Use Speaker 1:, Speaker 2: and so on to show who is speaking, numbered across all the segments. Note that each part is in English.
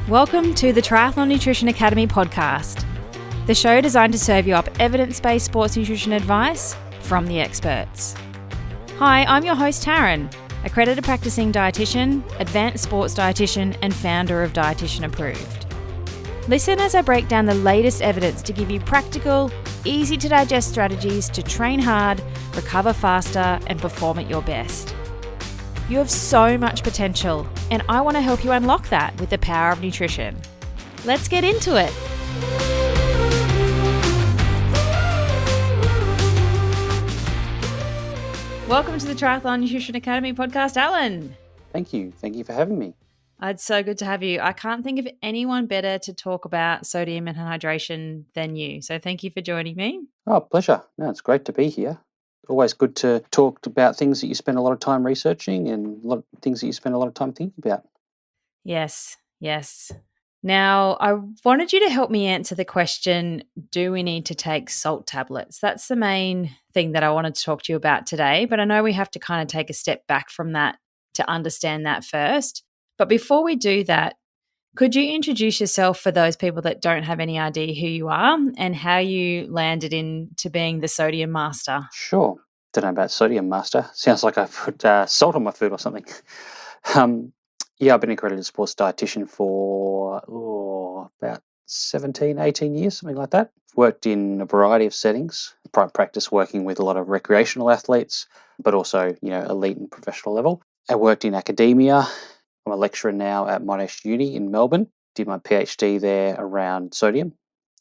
Speaker 1: Welcome to the Triathlon Nutrition Academy podcast, the show designed to serve you up evidence-based sports nutrition advice from the experts. Hi, I'm your host Taryn, accredited practicing dietitian, advanced sports dietitian, and founder of Dietitian Approved. Listen as I break down the latest evidence to give you practical, easy to digest strategies to train hard, recover faster, and perform at your best. You have so much potential, and I want to help you unlock that with the power of nutrition. Let's get into it. Welcome to the Triathlon Nutrition Academy podcast, Alan.
Speaker 2: Thank you. Thank you for having me.
Speaker 1: It's so good to have you. I can't think of anyone better to talk about sodium and hydration than you. So thank you for joining me.
Speaker 2: Oh, pleasure. No, it's great to be here. Always good to talk about things that you spend a lot of time researching and a lot of things that you spend a lot of time thinking about.
Speaker 1: Yes. Now, I wanted you to help me answer the question, do we need to take salt tablets? That's the main thing that I wanted to talk to you about today, but I know we have to kind of take a step back from that to understand that first. But before we do that, could you introduce yourself for those people that don't have any idea who you are and how you landed into being the sodium master?
Speaker 2: Sure. Don't know about sodium master. Sounds like I put salt on my food or something. I've been accredited sports dietitian for about 17, 18 years, something like that. Worked in a variety of settings, private practice working with a lot of recreational athletes, but also, elite and professional level. I worked in academia. I'm a lecturer now at Monash Uni in Melbourne. Did my PhD there around sodium.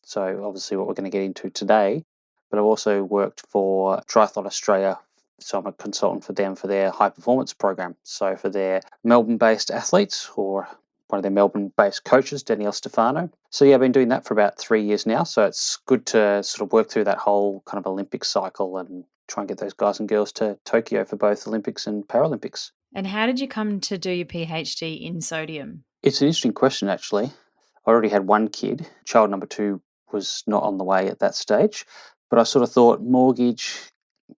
Speaker 2: So obviously what we're going to get into today. But I've also worked for Triathlon Australia. So I'm a consultant for them for their high performance program. So for their Melbourne-based athletes or one of their Melbourne-based coaches, Danielle Stefano. So I've been doing that for about 3 years now. So it's good to sort of work through that whole kind of Olympic cycle and try and get those guys and girls to Tokyo for both Olympics and Paralympics.
Speaker 1: And how did you come to do your PhD in sodium?
Speaker 2: It's an interesting question, actually. I already had one kid. Child number 2 was not on the way at that stage. But I sort of thought mortgage,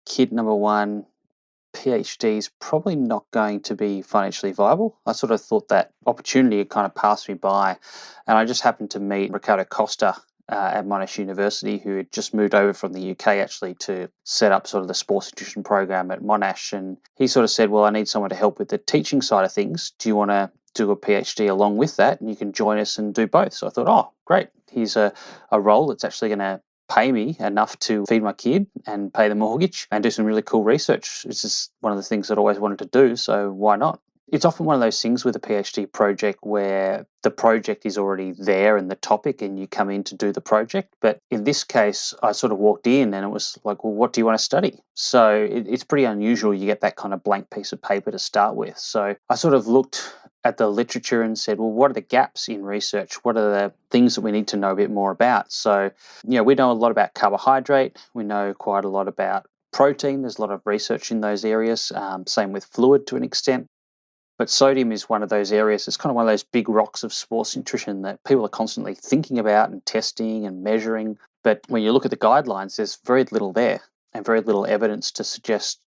Speaker 2: kid number 1, PhD is probably not going to be financially viable. I sort of thought that opportunity had kind of passed me by. And I just happened to meet Ricardo Costa at Monash University, who had just moved over from the UK actually to set up sort of the sports nutrition program at Monash. And he sort of said, well, I need someone to help with the teaching side of things. Do you want to do a PhD along with that? And you can join us and do both. So I thought, oh, great. Here's a role that's actually going to pay me enough to feed my kid and pay the mortgage and do some really cool research. It's just one of the things that I always wanted to do. So why not? It's often one of those things with a PhD project where the project is already there and the topic and you come in to do the project. But in this case, I sort of walked in and it was like, well, what do you want to study? So it's pretty unusual you get that kind of blank piece of paper to start with. So I sort of looked at the literature and said, well, what are the gaps in research? What are the things that we need to know a bit more about? So, we know a lot about carbohydrate. We know quite a lot about protein. There's a lot of research in those areas. Same with fluid to an extent. But sodium is one of those areas. It's kind of one of those big rocks of sports nutrition that people are constantly thinking about and testing and measuring. But when you look at the guidelines, there's very little there and very little evidence to suggest,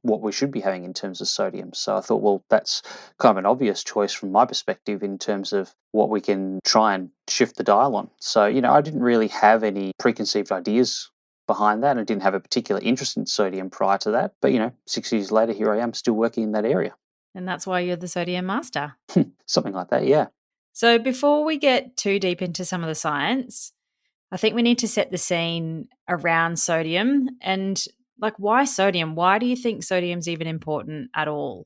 Speaker 2: what we should be having in terms of sodium. So I thought, well, that's kind of an obvious choice from my perspective in terms of what we can try and shift the dial on. So, I didn't really have any preconceived ideas behind that. I didn't have a particular interest in sodium prior to that. But, 6 years later, here I am still working in that area.
Speaker 1: And that's why you're the sodium master.
Speaker 2: Something like that, yeah.
Speaker 1: So before we get too deep into some of the science, I think we need to set the scene around sodium and why sodium? Why do you think sodium's even important at all?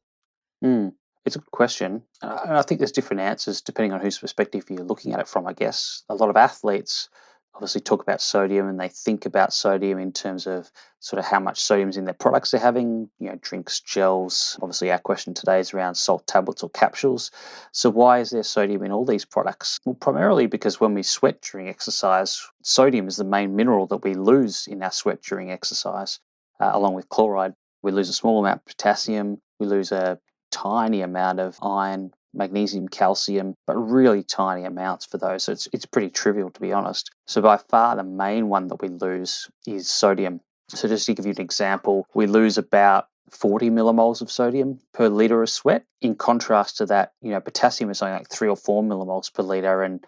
Speaker 2: It's a good question. And I think there's different answers depending on whose perspective you're looking at it from, I guess. A lot of athletes obviously talk about sodium and they think about sodium in terms of sort of how much sodium is in their products they're having, drinks, gels. Obviously, our question today is around salt tablets or capsules. So why is there sodium in all these products? Well, primarily because when we sweat during exercise, sodium is the main mineral that we lose in our sweat during exercise, along with chloride. We lose a small amount of potassium. We lose a tiny amount of iron, magnesium, calcium, but really tiny amounts for those. So it's pretty trivial, to be honest. So by far the main one that we lose is sodium. So just to give you an example, we lose about 40 millimoles of sodium per litre of sweat. In contrast to that, potassium is only like 3 or 4 millimoles per litre, and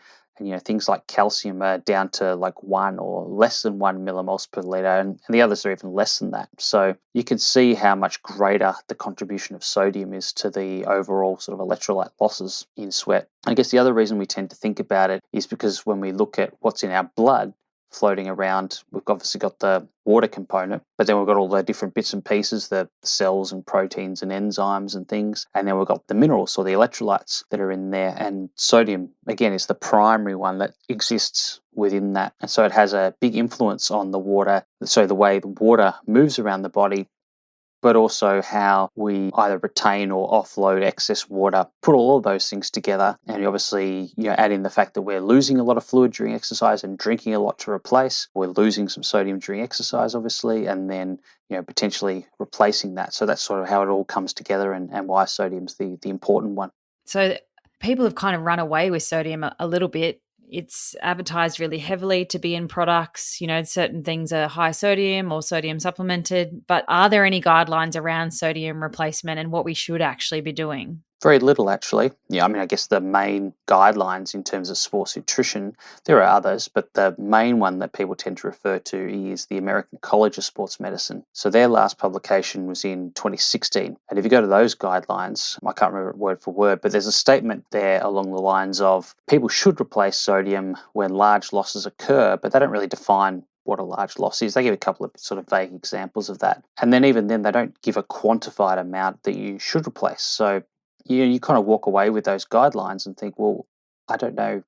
Speaker 2: things like calcium are down to like 1 or less than 1 millimoles per litre, and the others are even less than that. So you can see how much greater the contribution of sodium is to the overall sort of electrolyte losses in sweat. I guess the other reason we tend to think about it is because when we look at what's in our blood floating around, we've obviously got the water component, but then we've got all the different bits and pieces, the cells and proteins and enzymes and things, and then we've got the minerals or the electrolytes that are in there, and sodium, again, is the primary one that exists within that. And so it has a big influence on the water, so the way the water moves around the body, but also how we either retain or offload excess water. Put all of those things together, and obviously, add in the fact that we're losing a lot of fluid during exercise and drinking a lot to replace. We're losing some sodium during exercise, obviously, and then potentially replacing that. So that's sort of how it all comes together, and why sodium's the important one.
Speaker 1: So people have kind of run away with sodium a little bit. It's advertised really heavily to be in products. Certain things are high sodium or sodium supplemented, but are there any guidelines around sodium replacement and what we should actually be doing?
Speaker 2: Very little, actually. I guess the main guidelines in terms of sports nutrition, there are others, but the main one that people tend to refer to is the American College of Sports Medicine. So their last publication was in 2016. And if you go to those guidelines, I can't remember it word for word, but there's a statement there along the lines of people should replace sodium when large losses occur, but they don't really define what a large loss is. They give a couple of sort of vague examples of that. And then even then, they don't give a quantified amount that you should replace. So you kind of walk away with those guidelines and think, well, I don't know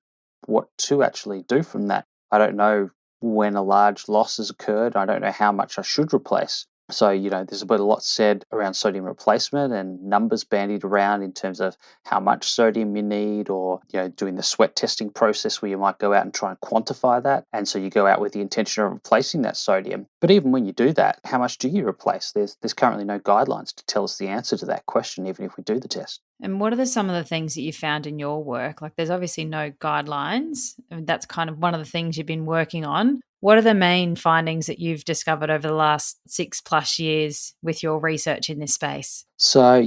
Speaker 2: what to actually do from that. I don't know when a large loss has occurred. I don't know how much I should replace. So, there's been a lot said around sodium replacement and numbers bandied around in terms of how much sodium you need, or, doing the sweat testing process where you might go out and try and quantify that. And so you go out with the intention of replacing that sodium. But even when you do that, how much do you replace? There's currently no guidelines to tell us the answer to that question, even if we do the test.
Speaker 1: And what are some of the things that you found in your work? Like, there's obviously no guidelines. That's kind of one of the things you've been working on. What are the main findings that you've discovered over the last 6+ years with your research in this space?
Speaker 2: So,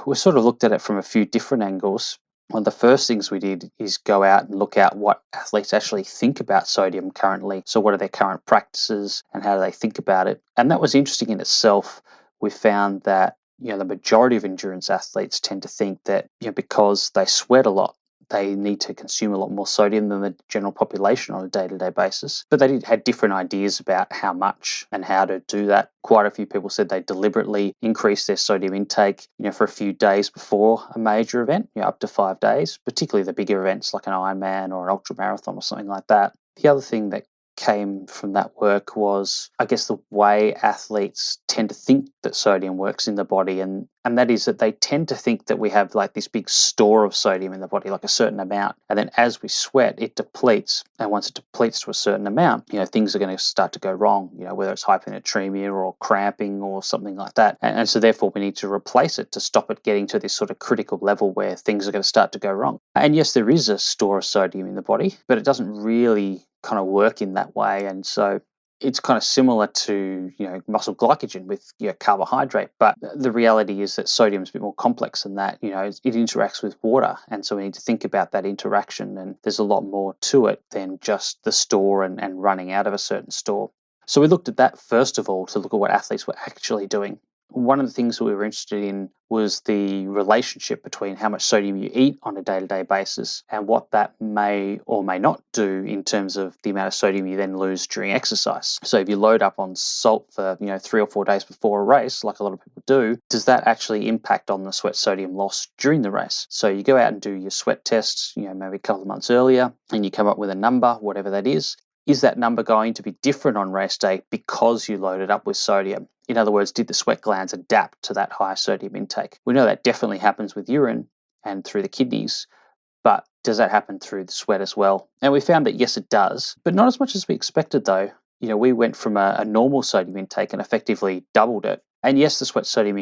Speaker 2: we sort of looked at it from a few different angles. One of the first things we did is go out and look at what athletes actually think about sodium currently. So what are their current practices and how do they think about it? And that was interesting in itself. We found that the majority of endurance athletes tend to think that because they sweat a lot, they need to consume a lot more sodium than the general population on a day-to-day basis. But they had different ideas about how much and how to do that. Quite a few people said they deliberately increase their sodium intake, for a few days before a major event, up to 5 days, particularly the bigger events like an Ironman or an ultramarathon or something like that. The other thing that came from that work was, I guess, the way athletes tend to think that sodium works in the body, and that is that they tend to think that we have like this big store of sodium in the body, like a certain amount, and then as we sweat, it depletes, and once it depletes to a certain amount, things are going to start to go wrong, whether it's hyponatremia or cramping or something like that, and so therefore we need to replace it to stop it getting to this sort of critical level where things are going to start to go wrong. And yes, there is a store of sodium in the body, but it doesn't really kind of work in that way. And so it's kind of similar to muscle glycogen with carbohydrate, but the reality is that sodium is a bit more complex than that. It interacts with water, and so we need to think about that interaction, and there's a lot more to it than just the store and running out of a certain store. So we looked at that first of all to look at what athletes were actually doing. One of the things that we were interested in was the relationship between how much sodium you eat on a day-to-day basis and what that may or may not do in terms of the amount of sodium you then lose during exercise. So if you load up on salt for 3 or 4 days before a race, like a lot of people do, does that actually impact on the sweat sodium loss during the race? So you go out and do your sweat tests, maybe a couple of months earlier, and you come up with a number, whatever that is. Is that number going to be different on race day because you loaded up with sodium? In other words, did the sweat glands adapt to that high sodium intake? We know that definitely happens with urine and through the kidneys, but does that happen through the sweat as well? And we found that yes, it does, but not as much as we expected though. We went from a normal sodium intake and effectively doubled it. And yes, the sweat sodium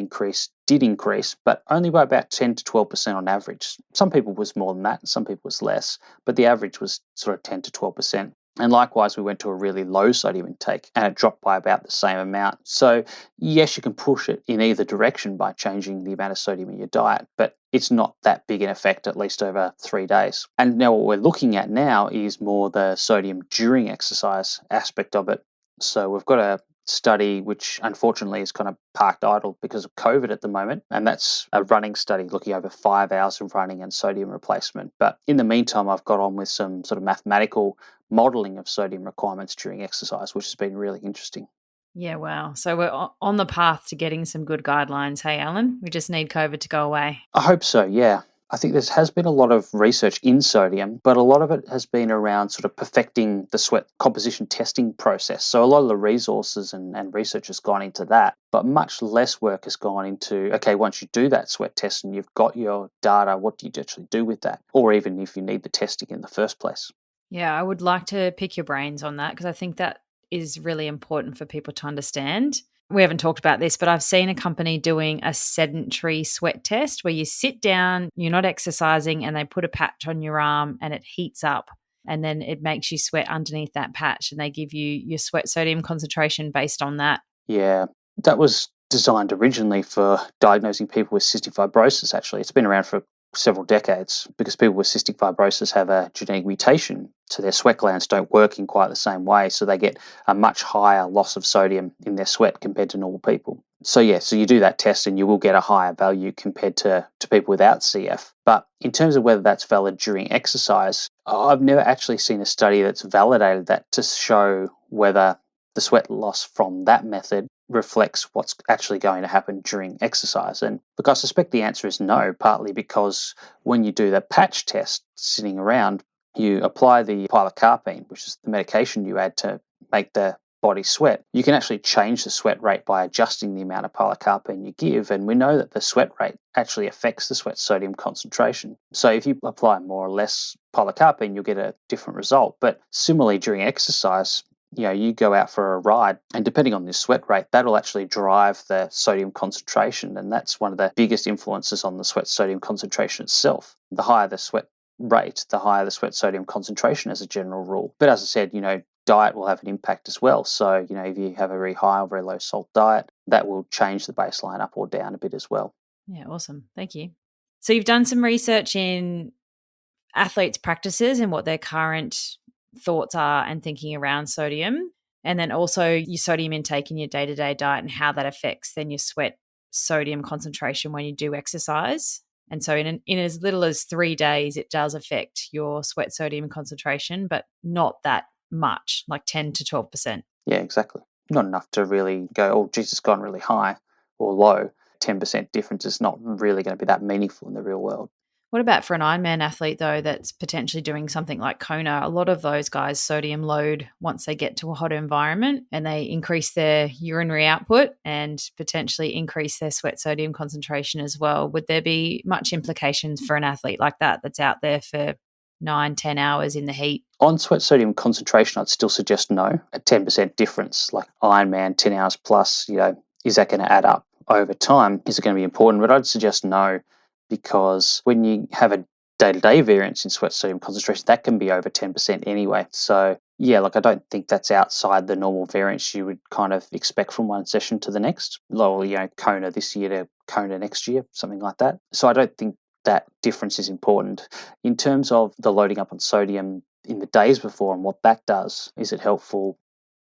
Speaker 2: did increase, but only by about 10 to 12% on average. Some people was more than that, some people was less, but the average was sort of 10 to 12%. And likewise, we went to a really low sodium intake and it dropped by about the same amount. So yes, you can push it in either direction by changing the amount of sodium in your diet, but it's not that big an effect, at least over 3 days. And now what we're looking at now is more the sodium during exercise aspect of it. So we've got a study which unfortunately is kind of parked idle because of COVID at the moment, and that's a running study looking over 5 hours of running and sodium replacement. But in the meantime, I've got on with some sort of mathematical modeling of sodium requirements during exercise, which has been really interesting.
Speaker 1: Yeah, wow. So we're on the path to getting some good guidelines. Hey, Alan, we just need COVID to go away.
Speaker 2: I hope so, yeah. I think there has been a lot of research in sodium, but a lot of it has been around sort of perfecting the sweat composition testing process. So a lot of the resources and research has gone into that, but much less work has gone into, okay, once you do that sweat test and you've got your data, what do you actually do with that? Or even if you need the testing in the first place.
Speaker 1: Yeah, I would like to pick your brains on that because I think that is really important for people to understand. We haven't talked about this, but I've seen a company doing a sedentary sweat test where you sit down, you're not exercising, and they put a patch on your arm and it heats up. And then it makes you sweat underneath that patch, and they give you your sweat sodium concentration based on that.
Speaker 2: Yeah, that was designed originally for diagnosing people with cystic fibrosis, actually. It's been around for several decades because people with cystic fibrosis have a genetic mutation, so their sweat glands don't work in quite the same way, so they get a much higher loss of sodium in their sweat compared to normal people. So yeah, so you do that test and you will get a higher value compared to people without CF. But in terms of whether that's valid during exercise, I've never actually seen a study that's validated that to show whether the sweat loss from that method reflects what's actually going to happen during exercise. And look, I suspect the answer is no, partly because when you do the patch test sitting around, you apply the pilocarpine, which is the medication you add to make the body sweat. You can actually change the sweat rate by adjusting the amount of pilocarpine you give. And we know that the sweat rate actually affects the sweat sodium concentration. So if you apply more or less pilocarpine, you'll get a different result. But similarly, during exercise, you go out for a ride, and depending on the sweat rate, that'll actually drive the sodium concentration. And that's one of the biggest influences on the sweat sodium concentration itself. The higher the sweat rate, the higher the sweat sodium concentration as a general rule. But as I said, diet will have an impact as well. So, if you have a very high or very low salt diet, that will change the baseline up or down a bit as well.
Speaker 1: Yeah, awesome. Thank you. So you've done some research in athletes' practices and what their current thoughts are and thinking around sodium, and then also your sodium intake in your day-to-day diet and how that affects then your sweat sodium concentration when you do exercise. And so in as little as 3 days, it does affect your sweat sodium concentration, but not that much, like 10 to 12%.
Speaker 2: Yeah, exactly. Not enough to really go, oh, geez, it's gone really high or low. 10% difference is not really going to be that meaningful in the real world.
Speaker 1: What about for an Ironman athlete, though, that's potentially doing something like Kona? A lot of those guys sodium load once they get to a hot environment, and they increase their urinary output and potentially increase their sweat sodium concentration as well. Would there be much implications for an athlete like that that's out there for 9-10 hours in the heat?
Speaker 2: On sweat sodium concentration, I'd still suggest no. A 10% difference, like Ironman, 10 hours plus, is that going to add up over time? Is it going to be important? But I'd suggest no, because when you have a day-to-day variance in sweat sodium concentration, that can be over 10% anyway. So yeah, I don't think that's outside the normal variance you would kind of expect from one session to the next. Kona this year to Kona next year, something like that. So I don't think that difference is important. In terms of the loading up on sodium in the days before and what that does, is it helpful?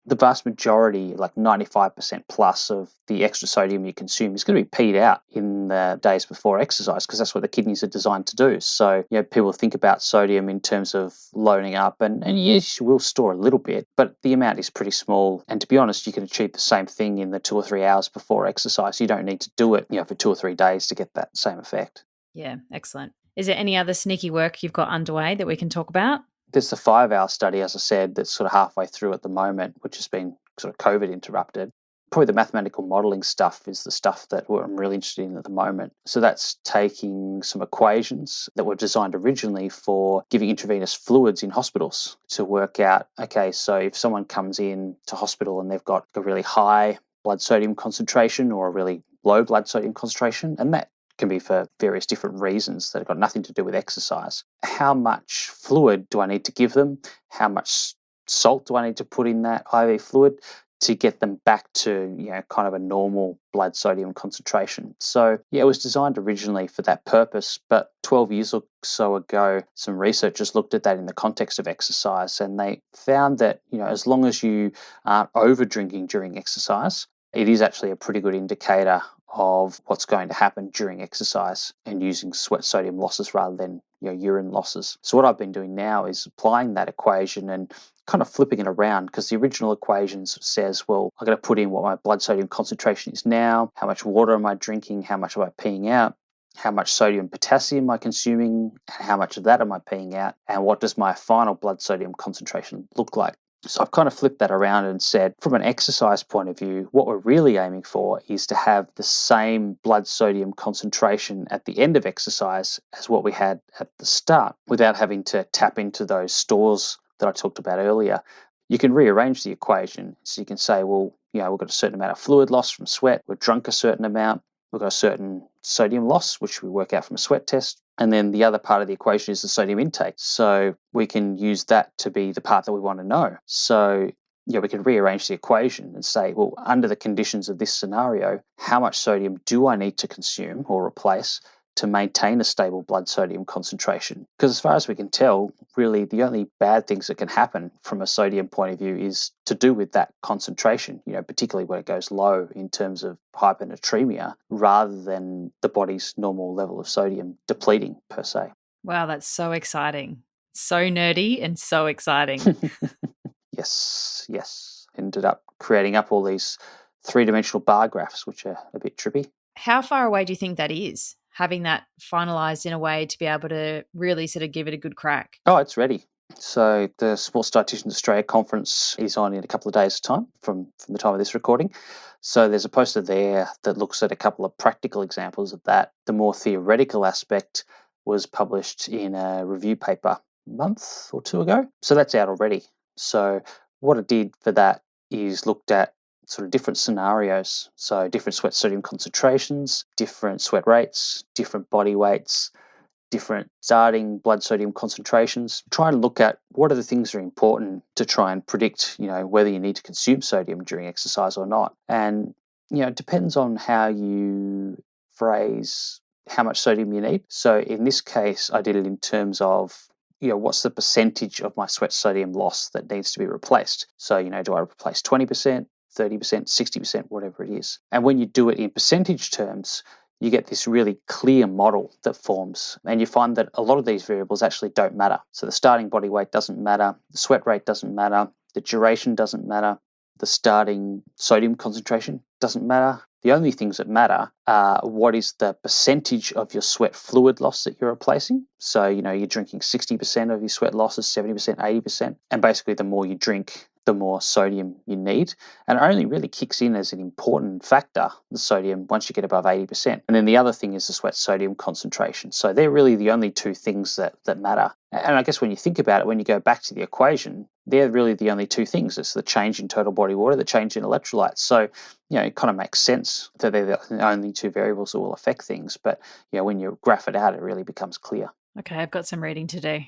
Speaker 2: The vast majority, like 95% plus of the extra sodium you consume is going to be peed out in the days before exercise, because that's what the kidneys are designed to do. So, people think about sodium in terms of loading up, and yes, you will store a little bit, but the amount is pretty small. And to be honest, you can achieve the same thing in the 2 or 3 hours before exercise. You don't need to do it, for 2 or 3 days to get that same effect.
Speaker 1: Yeah, excellent. Is there any other sneaky work you've got underway that we can talk about?
Speaker 2: There's the 5-hour study, as I said, that's sort of halfway through at the moment, which has been sort of COVID interrupted. Probably the mathematical modelling stuff is the stuff that I'm really interested in at the moment. So that's taking some equations that were designed originally for giving intravenous fluids in hospitals to work out, okay, so if someone comes in to hospital and they've got a really high blood sodium concentration or a really low blood sodium concentration, and that can be for various different reasons that have got nothing to do with exercise. How much fluid do I need to give them? How much salt do I need to put in that IV fluid to get them back to, kind of a normal blood sodium concentration. So, it was designed originally for that purpose, but 12 years or so ago, some researchers looked at that in the context of exercise, and they found that, as long as you aren't over drinking during exercise, it is actually a pretty good indicator of what's going to happen during exercise and using sweat sodium losses rather than urine losses. So what I've been doing now is applying that equation and kind of flipping it around, because the original equation says, well, I'm going to put in what my blood sodium concentration is now, how much water am I drinking, how much am I peeing out, how much sodium and potassium am I consuming, how much of that am I peeing out, and what does my final blood sodium concentration look like. So I've kind of flipped that around and said, from an exercise point of view, what we're really aiming for is to have the same blood sodium concentration at the end of exercise as what we had at the start, without having to tap into those stores that I talked about earlier. You can rearrange the equation. So you can say, well, we've got a certain amount of fluid loss from sweat, we've drunk a certain amount, we've got a certain sodium loss, which we work out from a sweat test. And then the other part of the equation is the sodium intake. So we can use that to be the part that we want to know. So, we can rearrange the equation and say, well, under the conditions of this scenario, how much sodium do I need to consume or replace to maintain a stable blood sodium concentration? Because as far as we can tell, really the only bad things that can happen from a sodium point of view is to do with that concentration, particularly when it goes low in terms of hypernatremia, rather than the body's normal level of sodium depleting per se.
Speaker 1: Wow, that's so exciting. So nerdy and so exciting.
Speaker 2: Yes. Ended up creating up all these three-dimensional bar graphs, which are a bit trippy.
Speaker 1: How far away do you think that is, having that finalised in a way to be able to really sort of give it a good crack?
Speaker 2: Oh, it's ready. So the Sports Dietitians Australia conference is on in a couple of days' time from the time of this recording. So there's a poster there that looks at a couple of practical examples of that. The more theoretical aspect was published in a review paper a month or two ago. So that's out already. So what I did for that is looked at sort of different scenarios. So different sweat sodium concentrations, different sweat rates, different body weights, different starting blood sodium concentrations. Try and look at what are the things that are important to try and predict, whether you need to consume sodium during exercise or not. And, it depends on how you phrase how much sodium you need. So in this case, I did it in terms of, what's the percentage of my sweat sodium loss that needs to be replaced? So, do I replace 20%, 30%, 60%, whatever it is? And when you do it in percentage terms, you get this really clear model that forms, and you find that a lot of these variables actually don't matter. So the starting body weight doesn't matter, the sweat rate doesn't matter, the duration doesn't matter, the starting sodium concentration doesn't matter. The only things that matter are what is the percentage of your sweat fluid loss that you're replacing. So, you're drinking 60% of your sweat losses, 70%, 80%. And basically, the more you drink, the more sodium you need. And it only really kicks in as an important factor, the sodium, once you get above 80%. And then the other thing is the sweat sodium concentration. So they're really the only two things that matter. And I guess when you think about it, when you go back to the equation, they're really the only two things. It's the change in total body water, the change in electrolytes. So, it kind of makes sense that they're the only two variables that will affect things. But, when you graph it out, it really becomes clear.
Speaker 1: Okay, I've got some reading to do.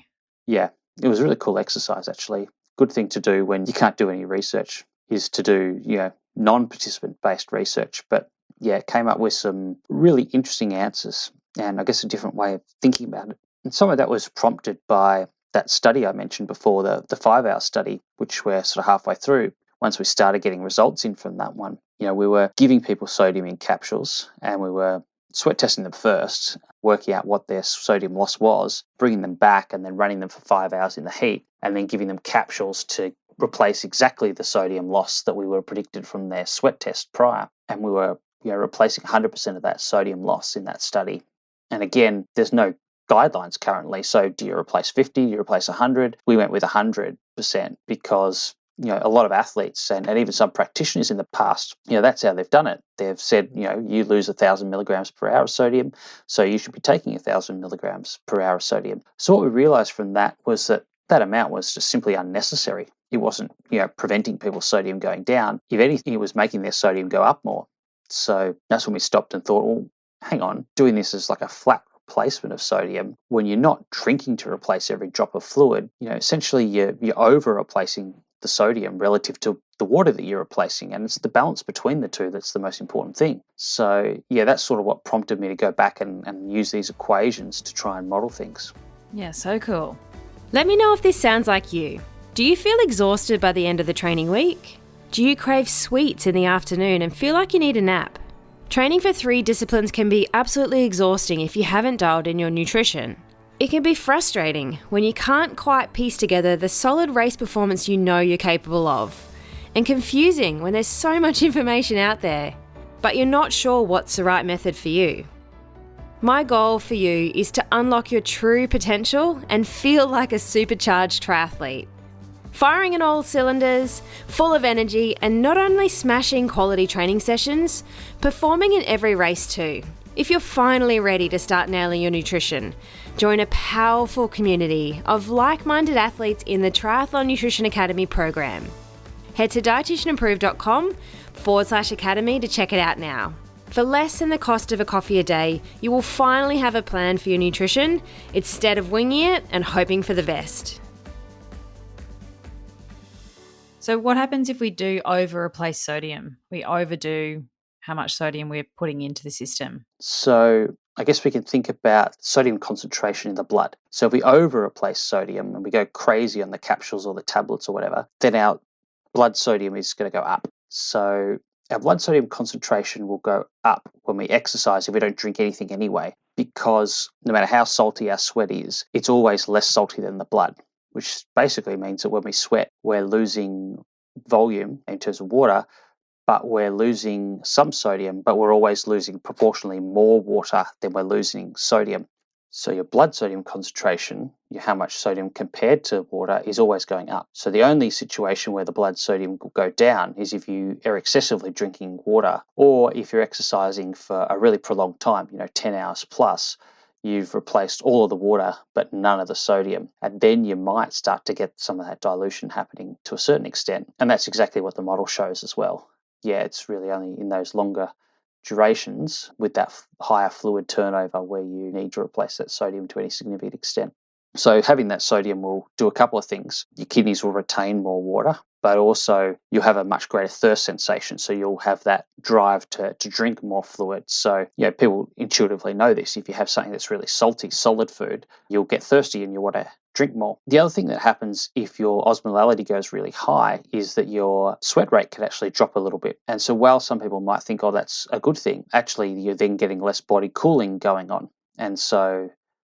Speaker 2: Yeah, it was a really cool exercise, actually. Good thing to do when you can't do any research is to do, non-participant based research. But it came up with some really interesting answers and I guess a different way of thinking about it. And some of that was prompted by that study I mentioned before, the 5-hour study, which we're sort of halfway through. Once we started getting results in from that one, we were giving people sodium in capsules and we were sweat testing them first, working out what their sodium loss was, bringing them back and then running them for 5 hours in the heat, and then giving them capsules to replace exactly the sodium loss that we were predicted from their sweat test prior. And we were replacing 100% of that sodium loss in that study. And again, there's no guidelines currently. So do you replace 50? Do you replace 100? We went with 100% because a lot of athletes and even some practitioners in the past, that's how they've done it. They've said, you lose 1,000 milligrams per hour of sodium, so you should be taking 1,000 milligrams per hour of sodium. So what we realized from that was that amount was just simply unnecessary. It wasn't, preventing people's sodium going down. If anything, it was making their sodium go up more. So that's when we stopped and thought, well, hang on, doing this as like a flat replacement of sodium when you're not drinking to replace every drop of fluid, essentially you're over replacing the sodium relative to the water that you're replacing. And it's the balance between the two that's the most important thing. So, yeah, that's sort of what prompted me to go back and use these equations to try and model things.
Speaker 1: Yeah, so cool. Let me know if this sounds like you. Do you feel exhausted by the end of the training week? Do you crave sweets in the afternoon and feel like you need a nap? Training for 3 disciplines can be absolutely exhausting if you haven't dialed in your nutrition. It can be frustrating when you can't quite piece together the solid race performance you know you're capable of, and confusing when there's so much information out there, but you're not sure what's the right method for you. My goal for you is to unlock your true potential and feel like a supercharged triathlete. Firing on all cylinders, full of energy, and not only smashing quality training sessions, performing in every race too. If you're finally ready to start nailing your nutrition, join a powerful community of like-minded athletes in the Triathlon Nutrition Academy program. Head to dietitianimprove.com/academy to check it out now. For less than the cost of a coffee a day, you will finally have a plan for your nutrition instead of winging it and hoping for the best. So what happens if we do over-replace sodium? We overdo how much sodium we're putting into the system.
Speaker 2: So I guess we can think about sodium concentration in the blood. So if we over-replace sodium and we go crazy on the capsules or the tablets or whatever, then our blood sodium is going to go up. So our blood sodium concentration will go up when we exercise if we don't drink anything anyway, because no matter how salty our sweat is, it's always less salty than the blood, which basically means that when we sweat, we're losing volume in terms of water, but we're losing some sodium, but we're always losing proportionally more water than we're losing sodium. So your blood sodium concentration, how much sodium compared to water, is always going up. So the only situation where the blood sodium will go down is if you are excessively drinking water, or if you're exercising for a really prolonged time, 10 hours plus, you've replaced all of the water but none of the sodium. And then you might start to get some of that dilution happening to a certain extent. And that's exactly what the model shows as well. Yeah, it's really only in those longer durations with that higher fluid turnover where you need to replace that sodium to any significant extent. So having that sodium will do a couple of things. Your kidneys will retain more water, but also you'll have a much greater thirst sensation. So you'll have that drive to drink more fluid. So, people intuitively know this. If you have something that's really salty, solid food, you'll get thirsty and you want to drink more. The other thing that happens if your osmolality goes really high is that your sweat rate can actually drop a little bit. And so while some people might think, oh, that's a good thing, actually you're then getting less body cooling going on. And so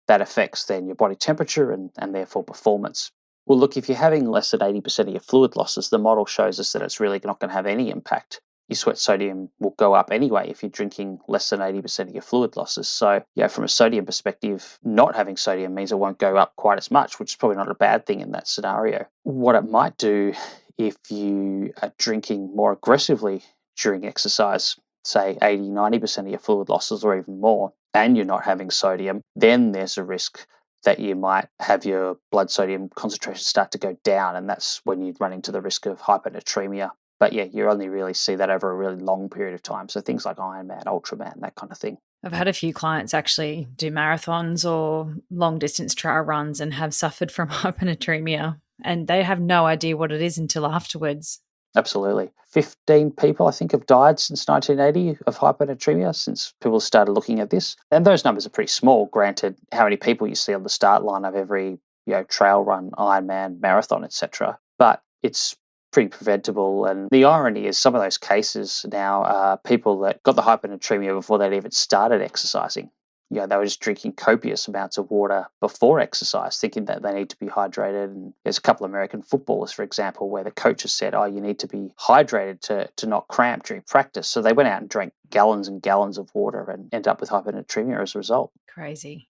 Speaker 2: that affects then your body temperature and therefore performance. Well, look, if you're having less than 80% of your fluid losses, the model shows us that it's really not going to have any impact. Your sweat sodium will go up anyway if you're drinking less than 80% of your fluid losses. So, from a sodium perspective, not having sodium means it won't go up quite as much, which is probably not a bad thing in that scenario. What it might do if you are drinking more aggressively during exercise, say 80, 90% of your fluid losses or even more, and you're not having sodium, then there's a risk that you might have your blood sodium concentration start to go down, and that's when you run into the risk of hyponatremia. But you only really see that over a really long period of time. So things like Ironman, Ultraman, that kind of thing.
Speaker 1: I've had a few clients actually do marathons or long distance trail runs and have suffered from hyponatremia, and they have no idea what it is until afterwards.
Speaker 2: Absolutely. 15 people, I think, have died since 1980 of hyponatremia, since people started looking at this. And those numbers are pretty small, granted how many people you see on the start line of every trail run, Ironman, marathon, etc. But it's pretty preventable. And the irony is some of those cases now are people that got the hyponatremia before they'd even started exercising. They were just drinking copious amounts of water before exercise, thinking that they need to be hydrated. And there's a couple of American footballers, for example, where the coaches said, you need to be hydrated to not cramp during practice. So they went out and drank gallons and gallons of water and ended up with hyponatremia as a result.
Speaker 1: Crazy.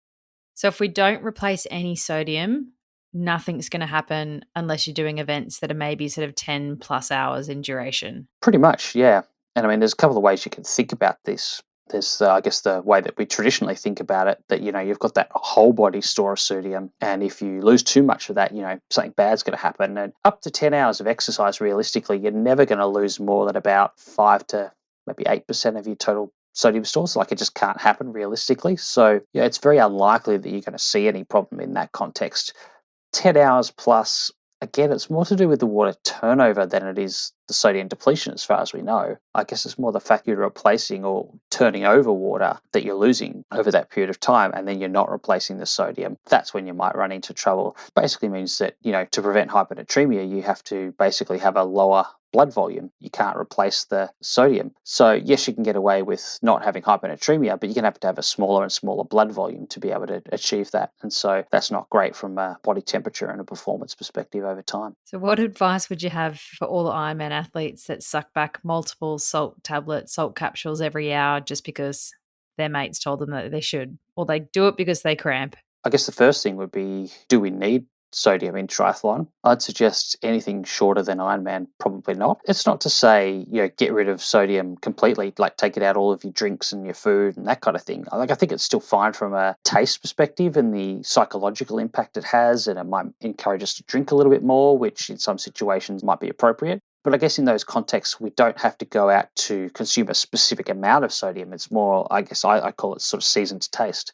Speaker 1: So if we don't replace any sodium, nothing's going to happen unless you're doing events that are maybe sort of 10 plus hours in duration.
Speaker 2: Pretty much, yeah. And I mean, there's a couple of ways you can think about this. There's, I guess, the way that we traditionally think about it, that, you've got that whole body store of sodium. And if you lose too much of that, something bad's going to happen. And up to 10 hours of exercise, realistically, you're never going to lose more than about 5 to maybe 8% of your total sodium stores. Like, it just can't happen realistically. So, it's very unlikely that you're going to see any problem in that context. 10 hours plus, again, it's more to do with the water turnover than it is the sodium depletion, as far as we know. I guess it's more the fact you're replacing or turning over water that you're losing over that period of time, and then you're not replacing the sodium. That's when you might run into trouble. Basically means that, to prevent hyponatremia, you have to basically have a lower blood volume. You can't replace the sodium. So yes, you can get away with not having hyponatremia, but you're going to have a smaller and smaller blood volume to be able to achieve that. And so that's not great from a body temperature and a performance perspective over time.
Speaker 1: So what advice would you have for all the Ironman athletes that suck back multiple salt tablets, salt capsules every hour just because their mates told them that they should, or they do it because they cramp?
Speaker 2: I guess the first thing would be, do we need sodium in triathlon? I'd suggest anything shorter than Ironman, probably not. It's not to say, get rid of sodium completely, like take it out all of your drinks and your food and that kind of thing. I think it's still fine from a taste perspective and the psychological impact it has, and it might encourage us to drink a little bit more, which in some situations might be appropriate. But I guess in those contexts, we don't have to go out to consume a specific amount of sodium. It's more, I guess I call it sort of seasoned to taste.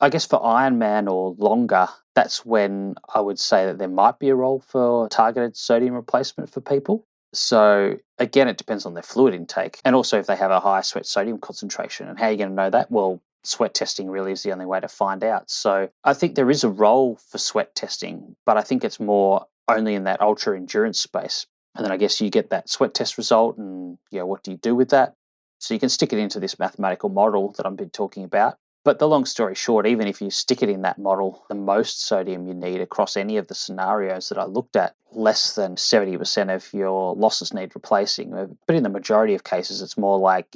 Speaker 2: I guess for Ironman or longer, that's when I would say that there might be a role for targeted sodium replacement for people. So again, it depends on their fluid intake and also if they have a high sweat sodium concentration. And how are you going to know that? Well, sweat testing really is the only way to find out. So I think there is a role for sweat testing, but I think it's more only in that ultra endurance space. And then I guess you get that sweat test result and, what do you do with that? So you can stick it into this mathematical model that I've been talking about. But the long story short, even if you stick it in that model, the most sodium you need across any of the scenarios that I looked at, less than 70% of your losses need replacing. But in the majority of cases, it's more like,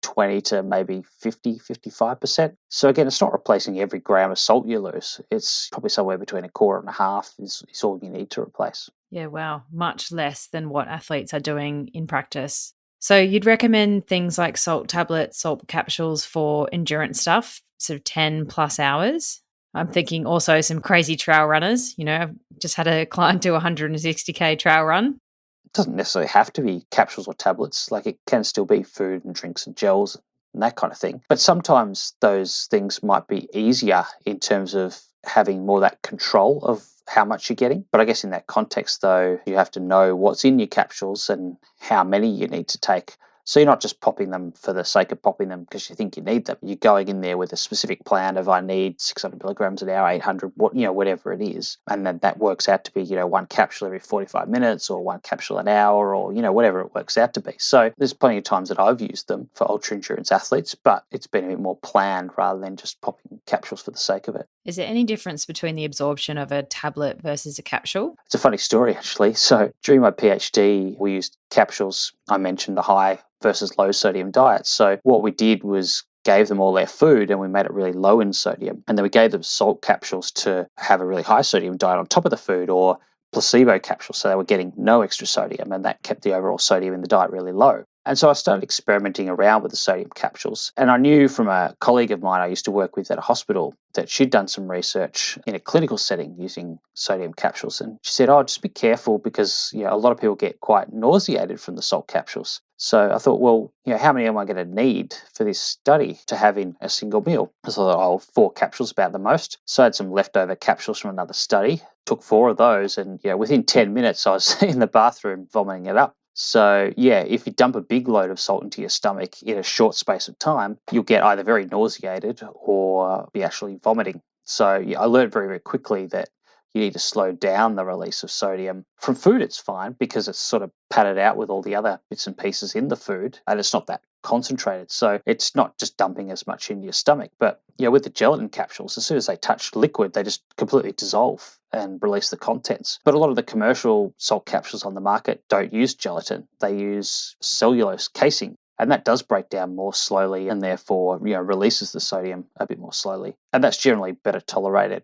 Speaker 2: 20 to maybe 50, 55%. So again, it's not replacing every gram of salt you lose. It's probably somewhere between a quarter and a half is all you need to replace.
Speaker 1: Yeah, wow. Much less than what athletes are doing in practice. So you'd recommend things like salt tablets, salt capsules for endurance stuff, sort of 10 plus hours. I'm thinking also some crazy trail runners. I've just had a client do a 160K trail run.
Speaker 2: It doesn't necessarily have to be capsules or tablets. Like, it can still be food and drinks and gels and that kind of thing. But sometimes those things might be easier in terms of having more that control of how much you're getting. But I guess in that context, though, you have to know what's in your capsules and how many you need to take. So you're not just popping them for the sake of popping them because you think you need them. You're going in there with a specific plan of, I need 600 milligrams an hour, 800, whatever it is. And then that works out to be, one capsule every 45 minutes or one capsule an hour or, whatever it works out to be. So there's plenty of times that I've used them for ultra endurance athletes, but it's been a bit more planned rather than just popping capsules for the sake of it.
Speaker 1: Is there any difference between the absorption of a tablet versus a capsule?
Speaker 2: It's a funny story, actually. So during my PhD, we used capsules. I mentioned the high versus low sodium diet. So what we did was gave them all their food and we made it really low in sodium. And then we gave them salt capsules to have a really high sodium diet on top of the food, or placebo capsules, so they were getting no extra sodium, and that kept the overall sodium in the diet really low. And so I started experimenting around with the sodium capsules. And I knew from a colleague of mine I used to work with at a hospital that she'd done some research in a clinical setting using sodium capsules. And she said, just be careful because a lot of people get quite nauseated from the salt capsules. So I thought, well, how many am I going to need for this study to have in a single meal? So I thought, 4 capsules about the most. So I had some leftover capsules from another study, took 4 of those, and within 10 minutes I was in the bathroom vomiting it up. So if you dump a big load of salt into your stomach in a short space of time, you'll get either very nauseated or be actually vomiting. So I learned very, very quickly that you need to slow down the release of sodium. From food, it's fine because it's sort of padded out with all the other bits and pieces in the food, and it's not that concentrated. So it's not just dumping as much into your stomach. But with the gelatin capsules, as soon as they touch liquid, they just completely dissolve and release the contents. But a lot of the commercial salt capsules on the market don't use gelatin. They use cellulose casing. And that does break down more slowly and therefore, releases the sodium a bit more slowly. And that's generally better tolerated.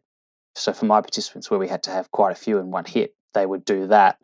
Speaker 2: So for my participants where we had to have quite a few in one hit, they would do that,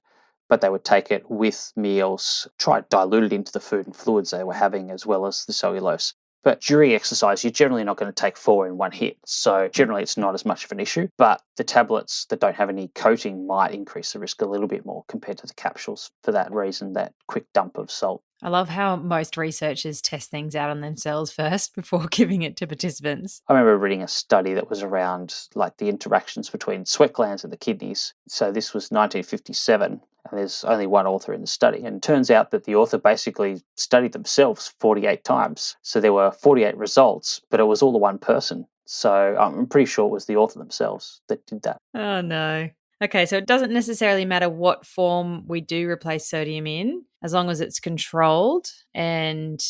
Speaker 2: but they would take it with meals, try to dilute it into the food and fluids they were having as well as the cellulose. But during exercise, you're generally not going to take 4 in one hit. So generally, it's not as much of an issue. But the tablets that don't have any coating might increase the risk a little bit more compared to the capsules for that reason, that quick dump of salt.
Speaker 1: I love how most researchers test things out on themselves first before giving it to participants.
Speaker 2: I remember reading a study that was around like the interactions between sweat glands and the kidneys. So this was 1957, and there's only one author in the study. And it turns out that the author basically studied themselves 48 times. So there were 48 results, but it was all the one person. So I'm pretty sure it was the author themselves that did that.
Speaker 1: Oh, no. Okay, so it doesn't necessarily matter what form we do replace sodium in, as long as it's controlled and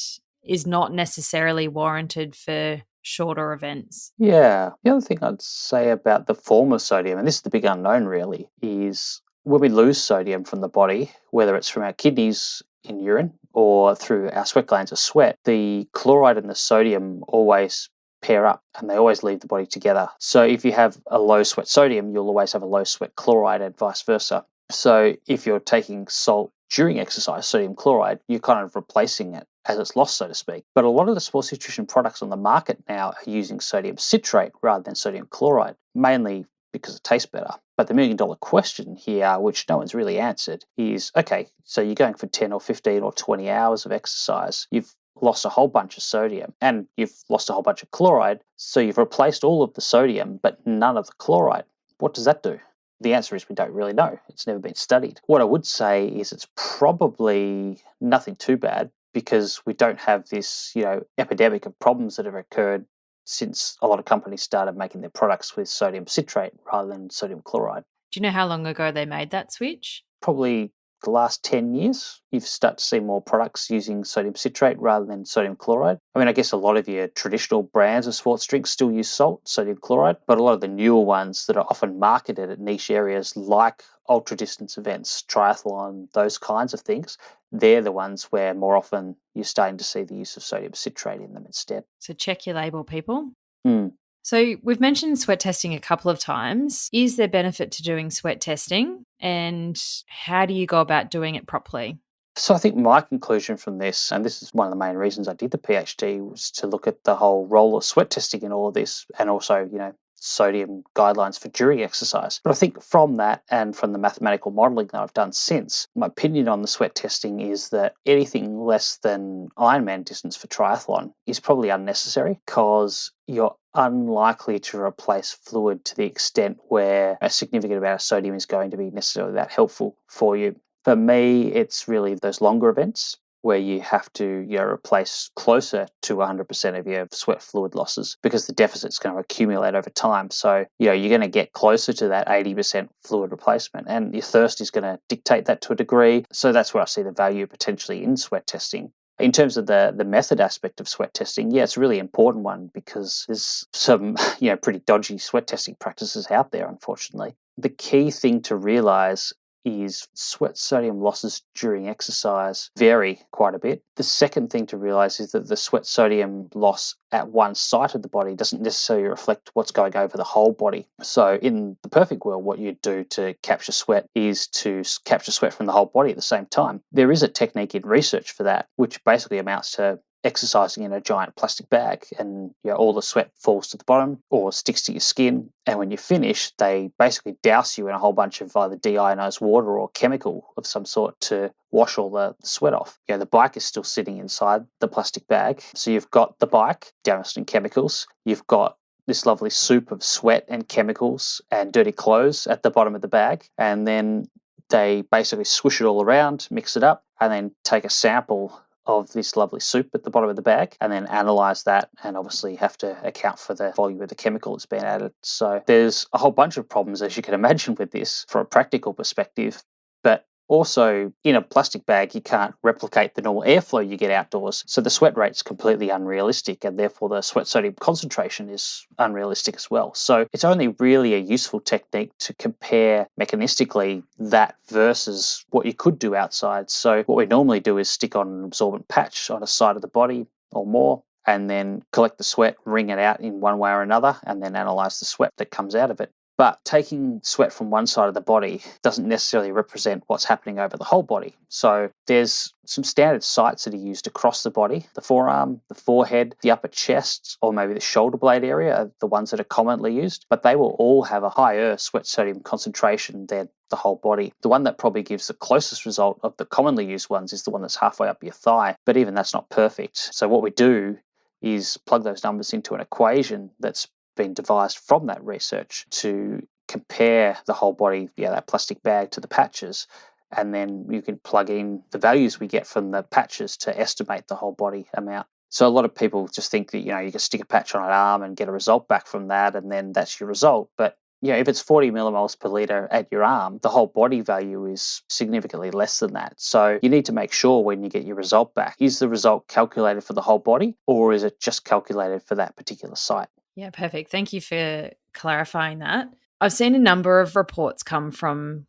Speaker 1: is not necessarily warranted for shorter events.
Speaker 2: Yeah. The other thing I'd say about the form of sodium, and this is the big unknown really, is when we lose sodium from the body, whether it's from our kidneys in urine or through our sweat glands or sweat, the chloride and the sodium always pair up and they always leave the body together. So if you have a low sweat sodium, you'll always have a low sweat chloride and vice versa. So if you're taking salt during exercise, sodium chloride, you're kind of replacing it as it's lost, so to speak. But a lot of the sports nutrition products on the market now are using sodium citrate rather than sodium chloride, mainly because it tastes better. But the million-dollar question here, which no one's really answered, is, okay, so you're going for 10 or 15 or 20 hours of exercise. You've lost a whole bunch of sodium and you've lost a whole bunch of chloride. So you've replaced all of the sodium, but none of the chloride. What does that do? The answer is we don't really know. It's never been studied. What I would say is it's probably nothing too bad because we don't have this, epidemic of problems that have occurred since a lot of companies started making their products with sodium citrate rather than sodium chloride.
Speaker 1: Do you know how long ago they made that switch?
Speaker 2: Probably the last 10 years, you've started to see more products using sodium citrate rather than sodium chloride. I mean, I guess a lot of your traditional brands of sports drinks still use salt, sodium chloride, but a lot of the newer ones that are often marketed at niche areas like ultra distance events, triathlon, those kinds of things, they're the ones where more often you're starting to see the use of sodium citrate in them instead.
Speaker 1: So check your label, people.
Speaker 2: Mm.
Speaker 1: So we've mentioned sweat testing a couple of times. Is there benefit to doing sweat testing? And how do you go about doing it properly?
Speaker 2: So I think my conclusion from this, and this is one of the main reasons I did the PhD, was to look at the whole role of sweat testing in all of this, and also, sodium guidelines for during exercise. But I think from that and from the mathematical modelling that I've done since, my opinion on the sweat testing is that anything less than Ironman distance for triathlon is probably unnecessary because you're unlikely to replace fluid to the extent where a significant amount of sodium is going to be necessarily that helpful for you. For me, it's really those longer events where you have to replace closer to 100% of your sweat fluid losses because the deficit's going to accumulate over time. So, you're going to get closer to that 80% fluid replacement, and your thirst is going to dictate that to a degree. So that's where I see the value potentially in sweat testing. In terms of the method aspect of sweat testing, yeah, it's a really important one because there's some pretty dodgy sweat testing practices out there, unfortunately. The key thing to realize is sweat sodium losses during exercise vary quite a bit. The second thing to realize is that the sweat sodium loss at one site of the body doesn't necessarily reflect what's going over the whole body. So in the perfect world, what you do to capture sweat is to capture sweat from the whole body at the same time. There is a technique in research for that, which basically amounts to exercising in a giant plastic bag, and all the sweat falls to the bottom or sticks to your skin, and when you finish they basically douse you in a whole bunch of either deionized water or chemical of some sort to wash all the sweat off. The bike is still sitting inside the plastic bag, so you've got the bike doused in chemicals, you've got this lovely soup of sweat and chemicals and dirty clothes at the bottom of the bag, and then they basically swish it all around, mix it up, and then take a sample of this lovely soup at the bottom of the bag and then analyze that, and obviously have to account for the volume of the chemical that's been added. So there's a whole bunch of problems, as you can imagine, with this from a practical perspective. But also, in a plastic bag, you can't replicate the normal airflow you get outdoors. So the sweat rate's completely unrealistic, and therefore the sweat sodium concentration is unrealistic as well. So it's only really a useful technique to compare mechanistically that versus what you could do outside. So what we normally do is stick on an absorbent patch on a side of the body or more, and then collect the sweat, wring it out in one way or another, and then analyze the sweat that comes out of it. But taking sweat from one side of the body doesn't necessarily represent what's happening over the whole body. So there's some standard sites that are used across the body. The forearm, the forehead, the upper chest, or maybe the shoulder blade area are the ones that are commonly used, but they will all have a higher sweat sodium concentration than the whole body. The one that probably gives the closest result of the commonly used ones is the one that's halfway up your thigh, but even that's not perfect. So what we do is plug those numbers into an equation that's been devised from that research to compare the whole body, that plastic bag, to the patches. And then you can plug in the values we get from the patches to estimate the whole body amount. So a lot of people just think that, you can stick a patch on an arm and get a result back from that, and then that's your result. But if it's 40 millimoles per litre at your arm, the whole body value is significantly less than that. So you need to make sure when you get your result back, is the result calculated for the whole body, or is it just calculated for that particular site?
Speaker 1: Yeah, perfect. Thank you for clarifying that. I've seen a number of reports come from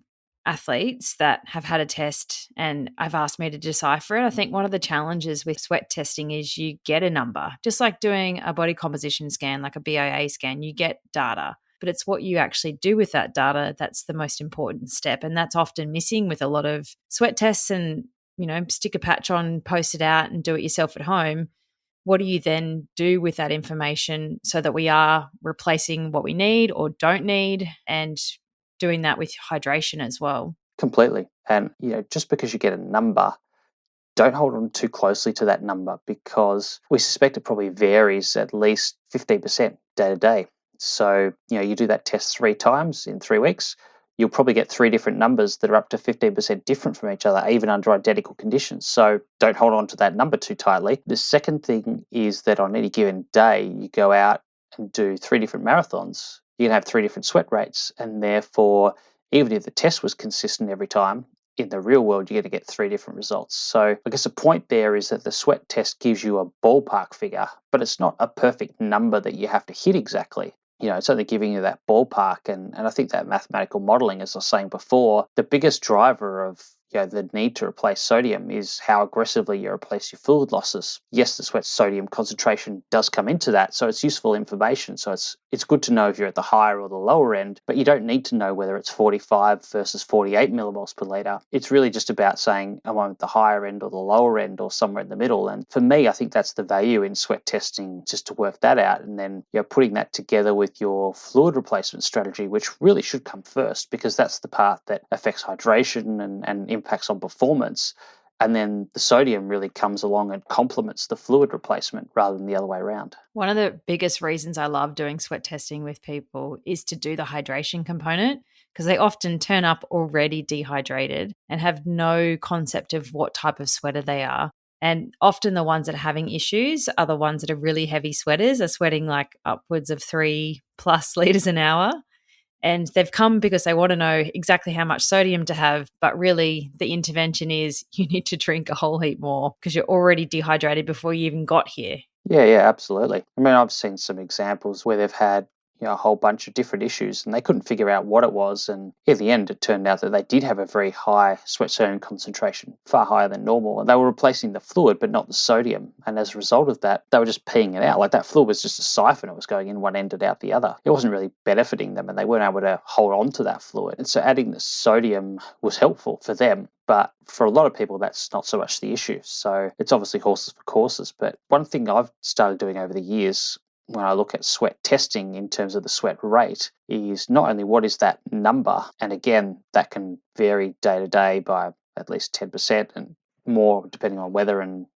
Speaker 1: athletes that have had a test and have asked me to decipher it. I think one of the challenges with sweat testing is you get a number, just like doing a body composition scan, like a BIA scan, you get data. But it's what you actually do with that data that's the most important step. And that's often missing with a lot of sweat tests and, stick a patch on, post it out and do it yourself at home. What do you then do with that information so that we are replacing what we need or don't need, and doing that with hydration as well?
Speaker 2: Completely. And, just because you get a number, don't hold on too closely to that number, because we suspect it probably varies at least 15% day to day. So, you do that test 3 times in 3 weeks, you'll probably get 3 different numbers that are up to 15% different from each other, even under identical conditions. So don't hold on to that number too tightly. The second thing is that on any given day, you go out and do 3 different marathons, you can have 3 different sweat rates, and therefore, even if the test was consistent every time, in the real world, you're going to get 3 different results. So I guess the point there is that the sweat test gives you a ballpark figure, but it's not a perfect number that you have to hit exactly. It's only giving you that ballpark. And I think that mathematical modeling, as I was saying before, the biggest driver of the need to replace sodium is how aggressively you replace your fluid losses. Yes, the sweat sodium concentration does come into that, so it's useful information. So it's good to know if you're at the higher or the lower end, but you don't need to know whether it's 45 versus 48 millimoles per litre. It's really just about saying, am I at the higher end or the lower end or somewhere in the middle? And for me, I think that's the value in sweat testing, just to work that out, and then putting that together with your fluid replacement strategy, which really should come first, because that's the part that affects hydration and impacts on performance. And then the sodium really comes along and complements the fluid replacement rather than the other way around.
Speaker 1: One of the biggest reasons I love doing sweat testing with people is to do the hydration component, because they often turn up already dehydrated and have no concept of what type of sweater they are. And often the ones that are having issues are the ones that are really heavy sweaters, are sweating like upwards of 3+ liters an hour. And they've come because they want to know exactly how much sodium to have, but really the intervention is you need to drink a whole heap more because you're already dehydrated before you even got here.
Speaker 2: Yeah, absolutely. I mean, I've seen some examples where they've had a whole bunch of different issues and they couldn't figure out what it was. And in the end, it turned out that they did have a very high sweat sodium concentration, far higher than normal. And they were replacing the fluid, but not the sodium. And as a result of that, they were just peeing it out. Like that fluid was just a siphon. It was going in one end and out the other. It wasn't really benefiting them, and they weren't able to hold on to that fluid. And so adding the sodium was helpful for them. But for a lot of people, that's not so much the issue. So it's obviously horses for courses. But one thing I've started doing over the years when I look at sweat testing in terms of the sweat rate is not only what is that number, and again, that can vary day to day by at least 10% and more depending on weather and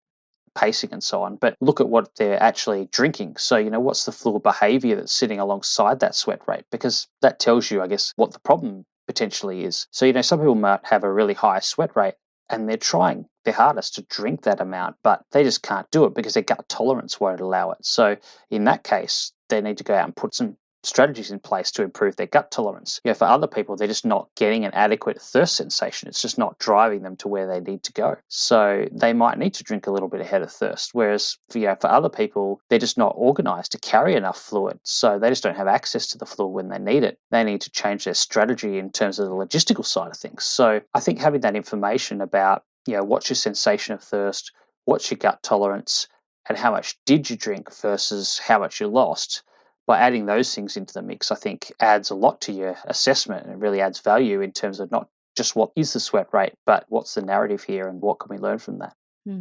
Speaker 2: pacing and so on, but look at what they're actually drinking. So, what's the fluid behavior that's sitting alongside that sweat rate? Because that tells you, I guess, what the problem potentially is. So, some people might have a really high sweat rate and they're trying their hardest to drink that amount, but they just can't do it because their gut tolerance won't allow it. So in that case, they need to go out and put some strategies in place to improve their gut tolerance. For other people, they're just not getting an adequate thirst sensation. It's just not driving them to where they need to go. So they might need to drink a little bit ahead of thirst. Whereas for other people, they're just not organized to carry enough fluid. So they just don't have access to the fluid when they need it. They need to change their strategy in terms of the logistical side of things. So I think having that information about, what's your sensation of thirst, what's your gut tolerance, and how much did you drink versus how much you lost, by adding those things into the mix, I think adds a lot to your assessment, and it really adds value in terms of not just what is the sweat rate, but what's the narrative here and what can we learn from that.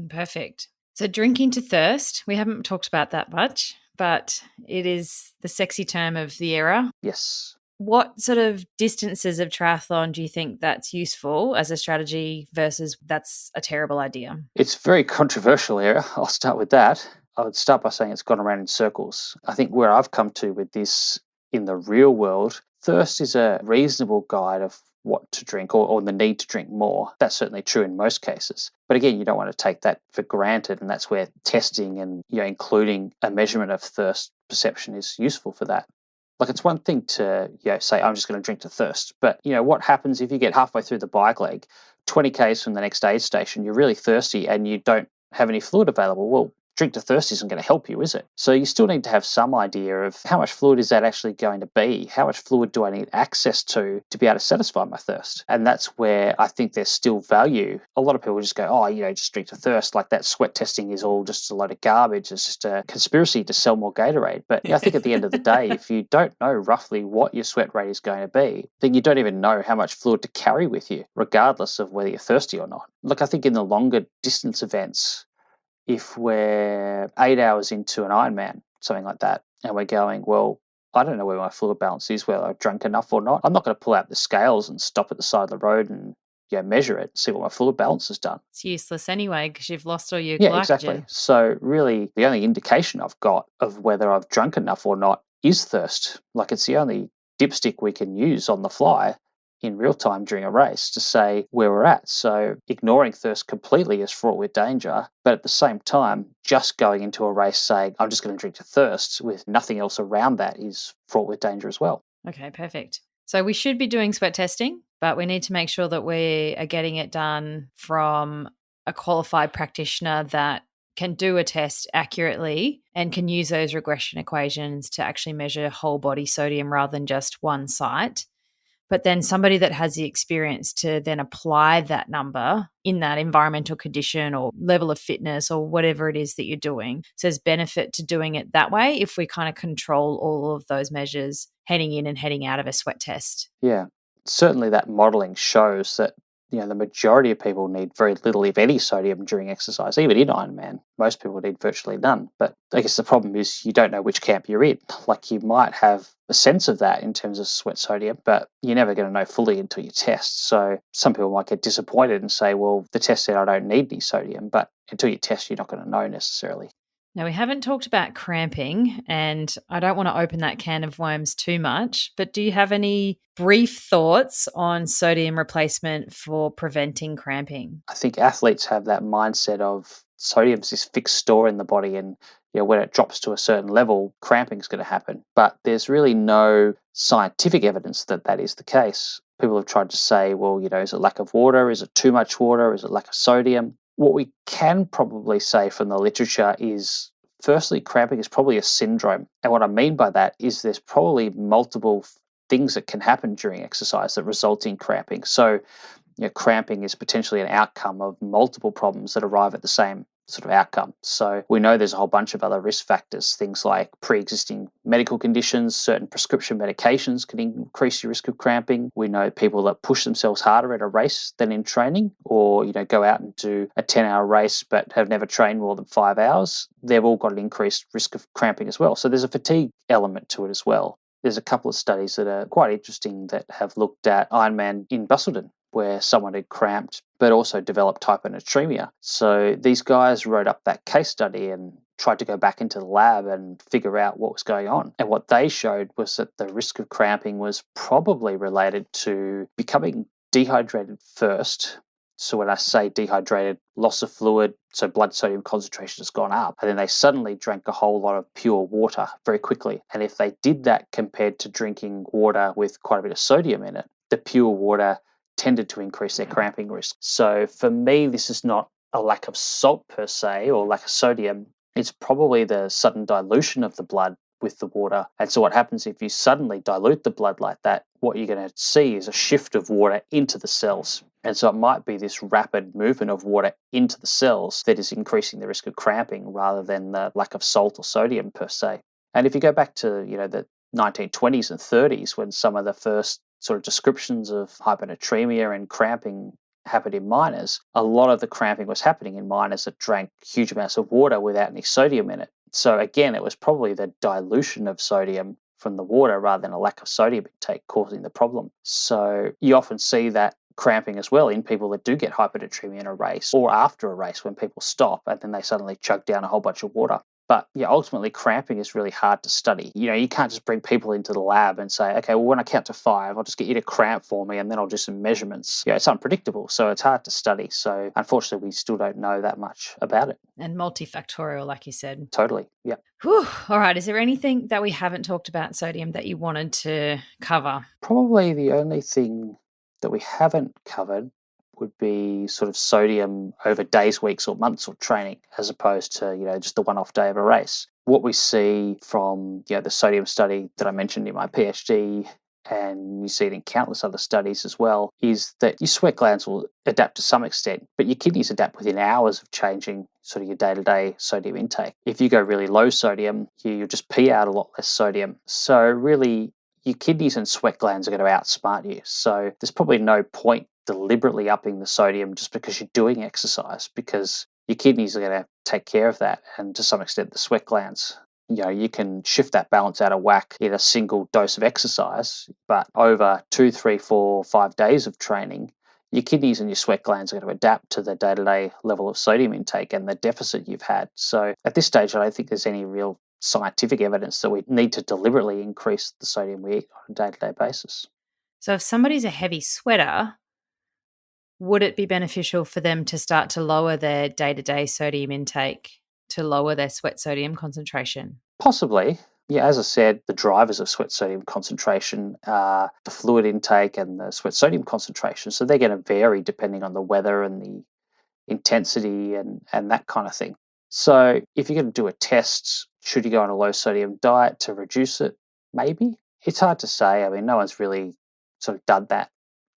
Speaker 1: Perfect. So drinking to thirst, we haven't talked about that much, but it is the sexy term of the era.
Speaker 2: Yes.
Speaker 1: What sort of distances of triathlon do you think that's useful as a strategy versus that's a terrible idea?
Speaker 2: It's a very controversial area. I'll start with that. I would start by saying it's gone around in circles. I think where I've come to with this in the real world, thirst is a reasonable guide of what to drink or the need to drink more. That's certainly true in most cases. But again, you don't want to take that for granted. And that's where testing and including a measurement of thirst perception is useful for that. Like, it's one thing to say, I'm just going to drink to thirst. But, what happens if you get halfway through the bike leg, 20 Ks from the next aid station, you're really thirsty and you don't have any fluid available? Well, drink to thirst isn't going to help you, is it? So you still need to have some idea of how much fluid is that actually going to be? How much fluid do I need access to be able to satisfy my thirst? And that's where I think there's still value. A lot of people just go, just drink to thirst. Like, that sweat testing is all just a load of garbage. It's just a conspiracy to sell more Gatorade. But I think at the end of the day, if you don't know roughly what your sweat rate is going to be, then you don't even know how much fluid to carry with you, regardless of whether you're thirsty or not. Look, I think in the longer distance events, if we're 8 hours into an Ironman, something like that, and we're going, well, I don't know where my fluid balance is, whether I've drunk enough or not, I'm not going to pull out the scales and stop at the side of the road and measure it, see what my fluid balance has done.
Speaker 1: It's useless anyway because you've lost all your
Speaker 2: Yeah,
Speaker 1: glycogen.
Speaker 2: exactly. So really, the only indication I've got of whether I've drunk enough or not is thirst. Like, it's the only dipstick we can use on the fly in real time during a race to say where we're at. So ignoring thirst completely is fraught with danger. But at the same time, just going into a race saying, I'm just going to drink to thirst with nothing else around that is fraught with danger as well.
Speaker 1: Okay, perfect. So we should be doing sweat testing, but we need to make sure that we are getting it done from a qualified practitioner that can do a test accurately and can use those regression equations to actually measure whole body sodium rather than just one site. But then somebody that has the experience to then apply that number in that environmental condition or level of fitness or whatever it is that you're doing. So there's benefit to doing it that way if we kind of control all of those measures heading in and heading out of a sweat test.
Speaker 2: Yeah, certainly that modelling shows that the majority of people need very little, if any, sodium during exercise. Even in Ironman, most people need virtually none. But I guess the problem is you don't know which camp you're in. Like, you might have a sense of that in terms of sweat sodium, but you're never going to know fully until you test. So some people might get disappointed and say, well, the test said I don't need any sodium, but until you test, you're not going to know necessarily.
Speaker 1: Now, we haven't talked about cramping, and I don't want to open that can of worms too much, but do you have any brief thoughts on sodium replacement for preventing cramping?
Speaker 2: I think athletes have that mindset of sodium's this fixed store in the body, and when it drops to a certain level, cramping is going to happen. But there's really no scientific evidence that that is the case. People have tried to say, well, is it lack of water? Is it too much water? Is it lack of sodium? What we can probably say from the literature is, firstly, cramping is probably a syndrome. And what I mean by that is there's probably multiple things that can happen during exercise that result in cramping. So, cramping is potentially an outcome of multiple problems that arrive at the same sort of outcome. So we know there's a whole bunch of other risk factors, things like pre-existing medical conditions, certain prescription medications can increase your risk of cramping. We know people that push themselves harder at a race than in training, or go out and do a 10-hour race but have never trained more than 5 hours. They've all got an increased risk of cramping as well. So there's a fatigue element to it as well. There's a couple of studies that are quite interesting that have looked at Ironman in Busselton, where someone had cramped but also developed hyponatremia. So these guys wrote up that case study and tried to go back into the lab and figure out what was going on. And what they showed was that the risk of cramping was probably related to becoming dehydrated first. So when I say dehydrated, loss of fluid, so blood sodium concentration has gone up, and then they suddenly drank a whole lot of pure water very quickly. And if they did that compared to drinking water with quite a bit of sodium in it, the pure water tended to increase their cramping risk. So for me, this is not a lack of salt per se or lack of sodium. It's probably the sudden dilution of the blood with the water. And so what happens if you suddenly dilute the blood like that, what you're going to see is a shift of water into the cells. And so it might be this rapid movement of water into the cells that is increasing the risk of cramping rather than the lack of salt or sodium per se. And if you go back to, the 1920s and 30s, when some of the first sort of descriptions of hyponatremia and cramping happened in miners, a lot of the cramping was happening in miners that drank huge amounts of water without any sodium in it. So again, it was probably the dilution of sodium from the water rather than a lack of sodium intake causing the problem. So you often see that cramping as well in people that do get hyponatremia in a race or after a race when people stop and then they suddenly chug down a whole bunch of water. But yeah, ultimately cramping is really hard to study. You can't just bring people into the lab and say, okay, well, when I count to 5, I'll just get you to cramp for me and then I'll do some measurements. It's unpredictable, so it's hard to study. So unfortunately, we still don't know that much about it.
Speaker 1: And multifactorial, like you said.
Speaker 2: Totally, yeah.
Speaker 1: Whew. All right, is there anything that we haven't talked about sodium that you wanted to cover?
Speaker 2: Probably the only thing that we haven't covered would be sort of sodium over days, weeks, or months of training, as opposed to, just the one-off day of a race. What we see from, the sodium study that I mentioned in my PhD, and you see it in countless other studies as well, is that your sweat glands will adapt to some extent, but your kidneys adapt within hours of changing sort of your day-to-day sodium intake. If you go really low sodium, you'll just pee out a lot less sodium. So really, your kidneys and sweat glands are going to outsmart you. So there's probably no point deliberately upping the sodium just because you're doing exercise, because your kidneys are going to take care of that, and to some extent the sweat glands. You can shift that balance out of whack in a single dose of exercise, but over 2, 3, 4, 5 days of training, your kidneys and your sweat glands are going to adapt to the day-to-day level of sodium intake and the deficit you've had. So at this stage, I don't think there's any real scientific evidence that we need to deliberately increase the sodium we eat on a day-to-day basis.
Speaker 1: So if somebody's a heavy sweater, would it be beneficial for them to start to lower their day-to-day sodium intake to lower their sweat sodium concentration?
Speaker 2: Possibly. Yeah, as I said, the drivers of sweat sodium concentration are the fluid intake and the sweat sodium concentration. So they're going to vary depending on the weather and the intensity and that kind of thing. So if you're going to do a test, should you go on a low sodium diet to reduce it? Maybe. It's hard to say. I mean, no one's really sort of done that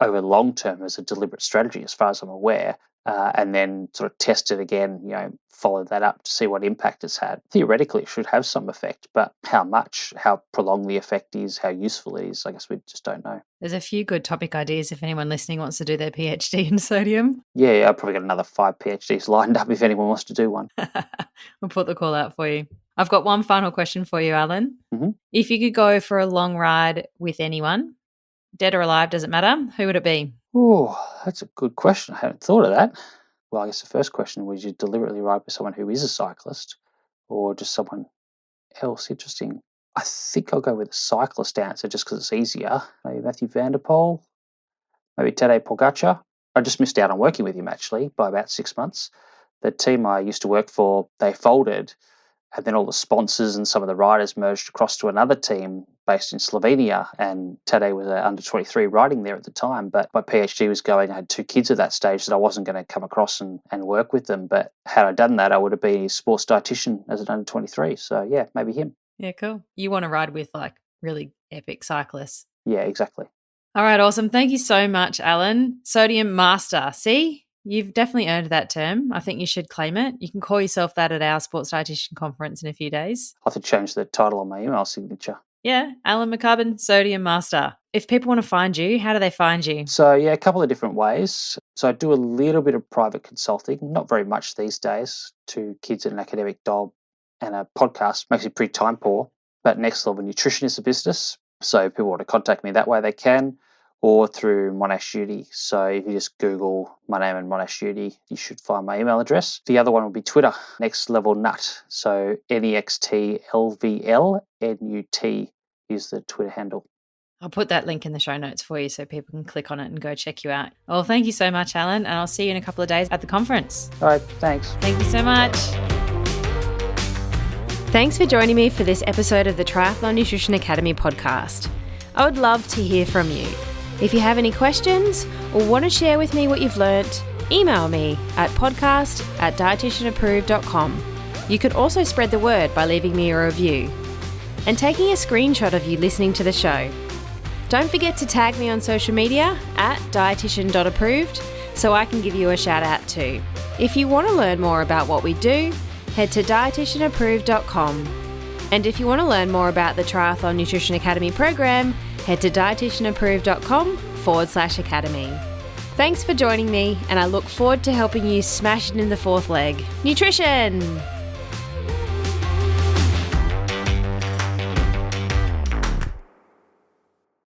Speaker 2: over the long term as a deliberate strategy, as far as I'm aware, and then sort of test it again, follow that up to see what impact it's had. Theoretically, it should have some effect, but how much, how prolonged the effect is, how useful it is, I guess we just don't know.
Speaker 1: There's a few good topic ideas if anyone listening wants to do their PhD in sodium.
Speaker 2: Yeah, I've probably got another 5 PhDs lined up if anyone wants to do one.
Speaker 1: We'll put the call out for you. I've got one final question for you, Alan.
Speaker 2: Mm-hmm.
Speaker 1: If you could go for a long ride with anyone, dead or alive, doesn't matter, who would it be?
Speaker 2: Oh, that's a good question. I hadn't thought of that. Well, I guess the first question was, you deliberately ride with someone who is a cyclist or just someone else? Interesting. I think I'll go with the cyclist answer just because it's easier. Maybe Matthew Van der Poel, maybe Tadej Pogacar. I just missed out on working with him actually by about 6 months. The team I used to work for, they folded, and then all the sponsors and some of the riders merged across to another team based in Slovenia, and Tadej was under 23 riding there at the time. But my PhD was going, I had 2 kids at that stage that I wasn't going to come across and work with them. But had I done that, I would have been a sports dietitian as an under 23. So yeah, maybe him.
Speaker 1: Yeah, cool. You want to ride with like really epic cyclists.
Speaker 2: Yeah, exactly.
Speaker 1: All right, awesome. Thank you so much, Alan. Sodium Master. See? You've definitely earned that term. I think you should claim it. You can call yourself that at our Sports Dietitian conference in a few days.
Speaker 2: I'll have to change the title on my email signature.
Speaker 1: Yeah, Alan McCubbin, Sodium Master. If people want to find you, how do they find you?
Speaker 2: So yeah, a couple of different ways. So I do a little bit of private consulting, not very much these days, to kids in an academic job, and a podcast makes it pretty time poor. But Next Level Nutrition is a business. So if people want to contact me that way, they can, or through Monash Uni. So if you just Google my name and Monash Uni, you should find my email address. The other one will be Twitter, Next Level Nut. So NEXTLVLNUT is the Twitter handle.
Speaker 1: I'll put that link in the show notes for you so people can click on it and go check you out. Well, thank you so much, Alan, and I'll see you in a couple of days at the conference.
Speaker 2: All right, thanks.
Speaker 1: Thank you so much. Thanks for joining me for this episode of the Triathlon Nutrition Academy podcast. I would love to hear from you. If you have any questions or want to share with me what you've learnt, email me at podcast@dietitianapproved.com. You could also spread the word by leaving me a review and taking a screenshot of you listening to the show. Don't forget to tag me on social media at dietitian.approved so I can give you a shout out too. If you want to learn more about what we do, head to dietitianapproved.com. And if you want to learn more about the Triathlon Nutrition Academy program, head to dietitianapproved.com/academy. Thanks for joining me, and I look forward to helping you smash it in the fourth leg. Nutrition!